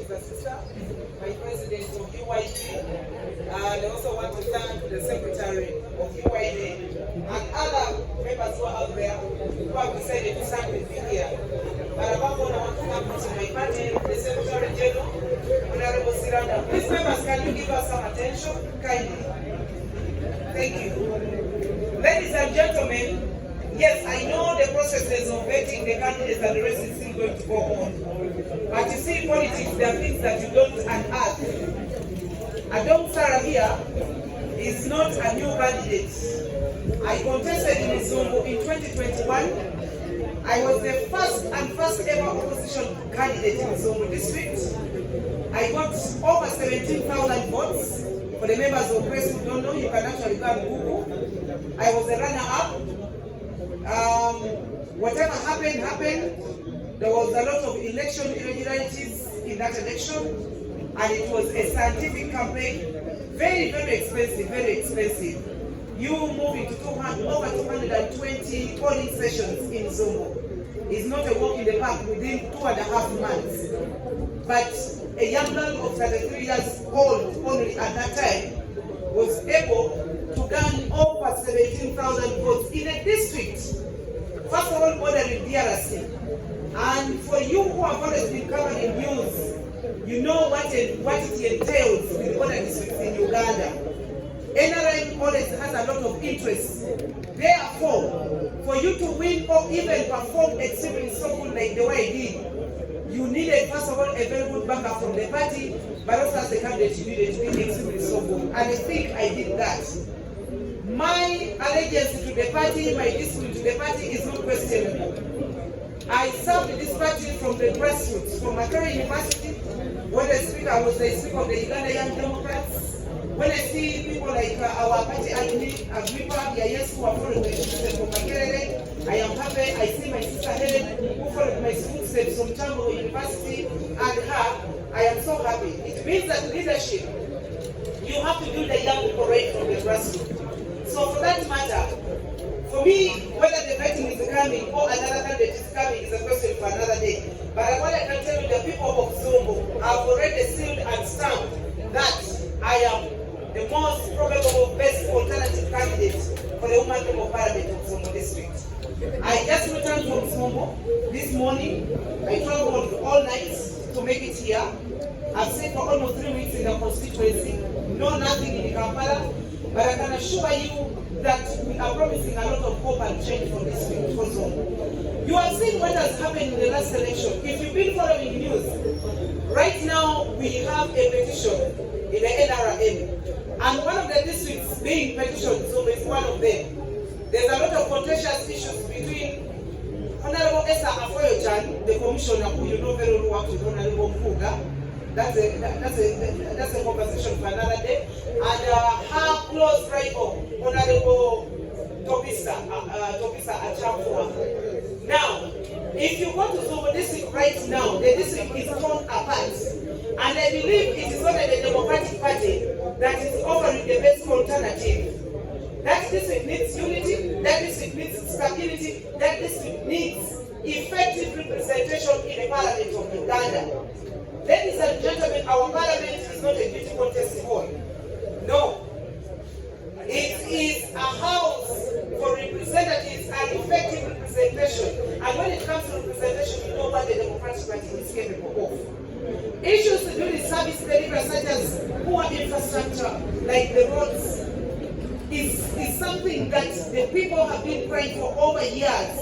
younger sister, my president of UYD, and I also want to thank the secretary of UYD and other members who are out there who have decided to stand with me here. But above all, I want to thank also my party, the Secretary General, Honorable Sarah. Please, members, can you give us some attention, kindly? Thank you. Ladies and gentlemen, yes, I know the processes of vetting the candidates and the rest is still going to go on. But you see, in politics, there are things that you don't unearth. Adong Sarah here is not a new candidate. I contested in Zombo in 2021. I was the first ever opposition candidate in Zombo district. I got over 17,000 votes. For the members of press who don't know, you can actually go and Google. I was the runner-up. Whatever happened. There was a lot of election irregularities in that election, and it was a scientific campaign. Very, very expensive, very expensive. You move into over 220 polling sessions in Zombo. It's not a walk in the park within 2.5 months. But a young girl of 33 years old only at that time was able to gain over 17,000 votes in a district, first of all bordering DRC. And for you who have always been covered in news, you know what it entails with border districts in Uganda. NRM always has a lot of interest. Therefore, for you to win or even perform extremely so good like the way I did, you needed, first of all, a very good backup from the party, but also as the candidate, you needed to be extremely so good. And I think I did that. My allegiance to the party, my discipline to the party is not questionable. I served this party from the grassroots, from Makere University. When I speak, I was the speaker of the Uganda Young Democrats. When I see people like our party admin, Agrippa, yes, who are following my footsteps from Makere, I am happy. I see my sister Helen, who followed my footsteps from Tambo University, and her, I am so happy. It means that leadership, you have to do the young people right from the grassroots. So for that matter, for me, whether the vetting is coming or another candidate is coming is a question for another day. But what I can tell you, the people of Zombo have already sealed and stamped that I am the most probable best alternative candidate for the woman of parliament of Zombo district. I just returned from Zombo this morning. I traveled all night to make it here. I've stayed for almost 3 weeks in the constituency. No, nothing in Kampala. But I can assure you that we are promising a lot of hope and change for this week for Zombo. You have seen what has happened in the last election. If you've been following news, right now we have a petition in the NRM. And one of the districts being petitioned, Zombo is one of them. There's a lot of contentious issues between Honorable Esther Afoyo-Chan, the commissioner who you know very well worked with Honorable Mpuga. That's a conversation for another day. And her close rival, Honorable Tobisa Achamfua. Now, if you go to Zombo district right now, the district is torn apart. And I believe it is only the Democratic Party that is offering the best alternative. That district needs unity, that district needs stability, that district needs effective representation in the Parliament of Uganda. Ladies and gentlemen, our parliament is not a beauty contest hall. No. It is a house for representatives and effective representation. And when it comes to representation, you know what the Democratic Party is capable of. Issues to do with service delivery, such as poor infrastructure, like the roads, is something that the people have been crying for over years.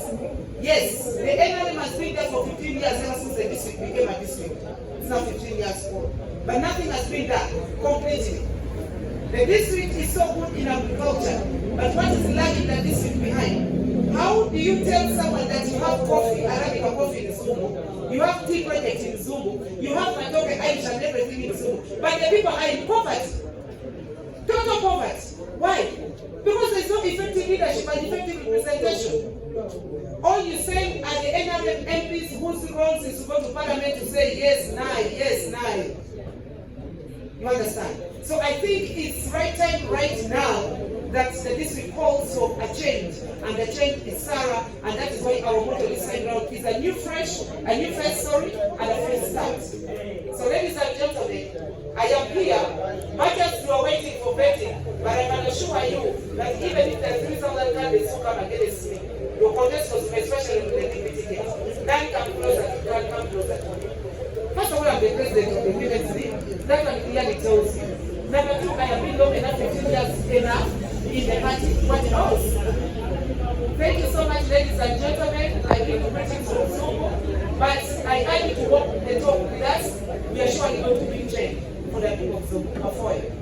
Yes, the NRM has been there for 15 years ever since the district became a district. It's now 15 years old. But nothing has been done completely. The district is so good in agriculture, but what is lagging the district behind? How do you tell someone that you have coffee, Arabica coffee in Zombo, you have tea project in Zombo, you have Matoke, Irish and everything in Zombo, but the people are in poverty? Total poverty. Why? Because there's no effective leadership and effective representation. All you say are the NRM MPs whose roles is to go to Parliament to say yes, nay. You understand? So I think it's right time, right now, that the district calls for a change, and the change is Sarah, and that is why our motto this time round is a new fresh story and a fresh start. So ladies and gentlemen, I am here, much as you are waiting for vetting, but I can assure you that even if there are 3,000 candidates who come against me, your contest was especially with the DPT case. None come closer, can come closer to me. First of all, I'm the president of the Women's League. That one clearly tells you. Number two, I have been long enough, 15 years enough in the party. What else? Thank you so much, ladies and gentlemen. I give you greetings from Zongo, but I urge you to walk the talk with us. We are surely going to bring change for the people of Zongo.